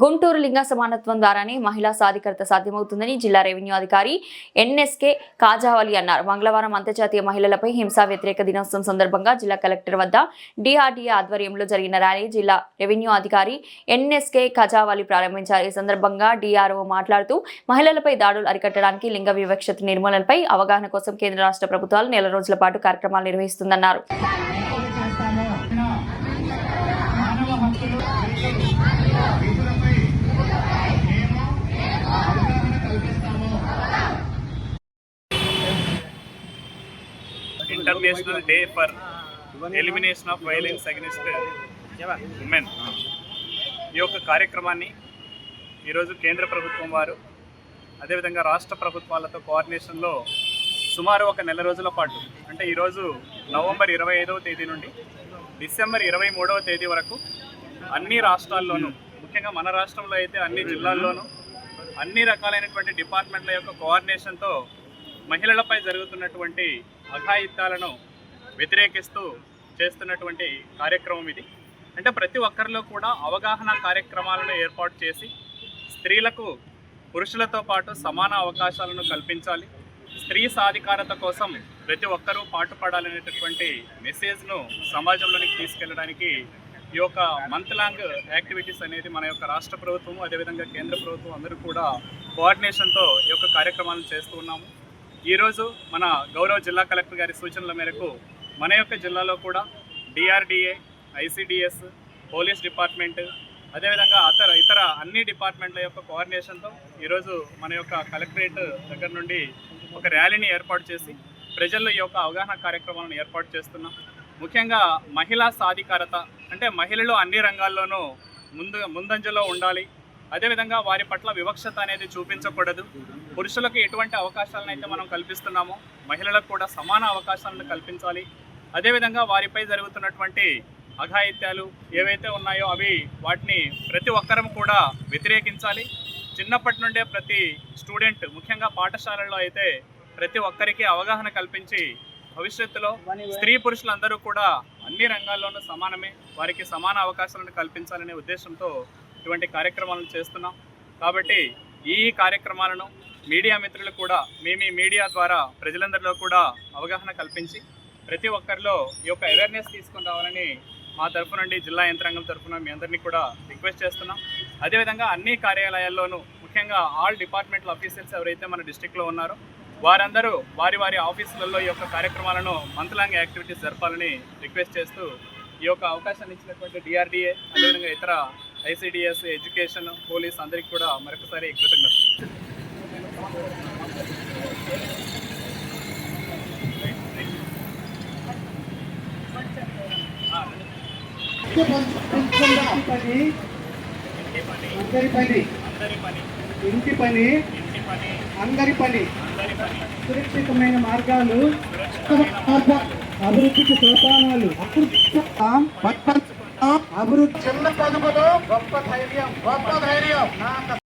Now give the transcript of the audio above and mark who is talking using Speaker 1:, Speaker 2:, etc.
Speaker 1: గుంటూరు లింగ సమానత్వం ద్వారానే మహిళా సాధికారత సాధ్యమవుతుందని జిల్లా రెవెన్యూ అధికారి ఎన్ఎస్కే కాజావలి అన్నారు. మంగళవారం అంతర్జాతీయ మహిళలపై హింసా వ్యతిరేక దినోత్సవం సందర్భంగా జిల్లా కలెక్టర్ వద్ద డిఆర్డీఏ ఆధ్వర్యంలో జరిగిన ర్యాలీ జిల్లా రెవెన్యూ అధికారి ఎన్ఎస్కే కాజావలి ప్రారంభించారు. ఈ సందర్భంగా డిఆర్ఓ మాట్లాడుతూ మహిళలపై దాడులు అరికట్టడానికి లింగ వివక్షత నిర్మూలనపై అవగాహన కోసం కేంద్ర రాష్ట్ర ప్రభుత్వాలు నెల రోజుల పాటు కార్యక్రమాలు నిర్వహిస్తుందన్నారు.
Speaker 2: International day for elimination of violence against women ఈ యొక్క కార్యక్రమాన్ని ఈరోజు కేంద్ర ప్రభుత్వం వారు అదేవిధంగా రాష్ట్ర ప్రభుత్వాలతో కోఆర్డినేషన్లో సుమారు ఒక నెల రోజుల పాటు అంటే ఈరోజు నవంబర్ 25వ తేదీ నుండి డిసెంబర్ 23వ తేదీ వరకు అన్ని రాష్ట్రాల్లోనూ ముఖ్యంగా మన రాష్ట్రంలో అయితే అన్ని జిల్లాల్లోనూ అన్ని రకాలైనటువంటి డిపార్ట్మెంట్ల యొక్క కోఆర్డినేషన్తో మహిళలపై జరుగుతున్నటువంటి అఘాయిత్యాలను వ్యతిరేకిస్తూ చేస్తున్నటువంటి కార్యక్రమం ఇది. అంటే ప్రతి ఒక్కరిలో కూడా అవగాహన కార్యక్రమాలను ఏర్పాటు చేసి స్త్రీలకు పురుషులతో పాటు సమాన అవకాశాలను కల్పించాలి, స్త్రీ సాధికారత కోసం ప్రతి ఒక్కరూ పాటుపడాలనేటటువంటి మెసేజ్ను సమాజంలోనికి తీసుకెళ్ళడానికి ఈ యొక్క మంత్ లాంగ్ యాక్టివిటీస్ అనేది మన యొక్క రాష్ట్ర ప్రభుత్వం అదేవిధంగా కేంద్ర ప్రభుత్వం అందరూ కూడా కోఆర్డినేషన్తో ఈ యొక్క కార్యక్రమాలను చేస్తూ ఉన్నాము. ఈరోజు మన గౌరవ జిల్లా కలెక్టర్ గారి సూచనల మేరకు మన యొక్క జిల్లాలో కూడా డిఆర్డీఏ, ఐసిడిఎస్, పోలీస్ డిపార్ట్మెంట్ అదేవిధంగా ఇతర అన్ని డిపార్ట్మెంట్ల యొక్క కోఆర్డినేషన్తో ఈరోజు మన యొక్క కలెక్టరేట్ దగ్గర నుండి ఒక ర్యాలీని ఏర్పాటు చేసి ప్రజల్లో ఈ యొక్క అవగాహన కార్యక్రమాలను ఏర్పాటు చేస్తున్నాం. ముఖ్యంగా మహిళా సాధికారత అంటే మహిళలు అన్ని రంగాల్లోనూ ముందంజలో ఉండాలి, అదేవిధంగా వారి పట్ల వివక్షత అనేది చూపించకూడదు. పురుషులకు ఎటువంటి అవకాశాలను అయితే మనం కల్పిస్తున్నామో మహిళలకు కూడా సమాన అవకాశాలను కల్పించాలి. అదేవిధంగా వారిపై జరుగుతున్నటువంటి అఘాయిత్యాలు ఏవైతే ఉన్నాయో వాటిని ప్రతి ఒక్కరం కూడా వ్యతిరేకించాలి. చిన్నప్పటి నుండే ప్రతి స్టూడెంట్ ముఖ్యంగా పాఠశాలల్లో అయితే ప్రతి ఒక్కరికి అవగాహన కల్పించి భవిష్యత్తులో స్త్రీ పురుషులందరూ కూడా అన్ని రంగాల్లోనూ సమానమే, వారికి సమాన అవకాశాలను కల్పించాలనే ఉద్దేశంతో ఇటువంటి కార్యక్రమాలను చేస్తున్నాం. కాబట్టి ఈ కార్యక్రమాలను మీడియా మిత్రులు కూడా మేము ఈ మీడియా ద్వారా ప్రజలందరిలో కూడా అవగాహన కల్పించి ప్రతి ఒక్కరిలో ఈ యొక్క అవేర్నెస్ తీసుకొని రావాలని మా తరఫు నుండి జిల్లా యంత్రాంగం తరఫున మీ అందరినీ కూడా రిక్వెస్ట్ చేస్తున్నాం. అదేవిధంగా అన్ని కార్యాలయాల్లోనూ ముఖ్యంగా ఆల్ డిపార్ట్మెంటల్ ఆఫీసర్స్ ఎవరైతే మన డిస్టిక్లో ఉన్నారో వారందరూ వారి ఆఫీసులలో ఈ యొక్క కార్యక్రమాలను మంత్ లాంగ్ యాక్టివిటీస్ జరపాలని రిక్వెస్ట్ చేస్తూ ఈ యొక్క అవకాశాన్ని ఇచ్చినటువంటి డిఆర్డీఏ అదేవిధంగా ఇతర ఐసిడిఎస్, ఎడ్యుకేషన్, పోలీస్ అందరికీ కూడా మరొకసారి కృతజ్ఞతలు.
Speaker 3: ఇంటి పని అందరి పని సురక్షితమైన మార్గాలు అభివృద్ధికి సోపానాలు అభివృద్ధి చిన్న పదుపులో గొప్ప ధైర్యం నా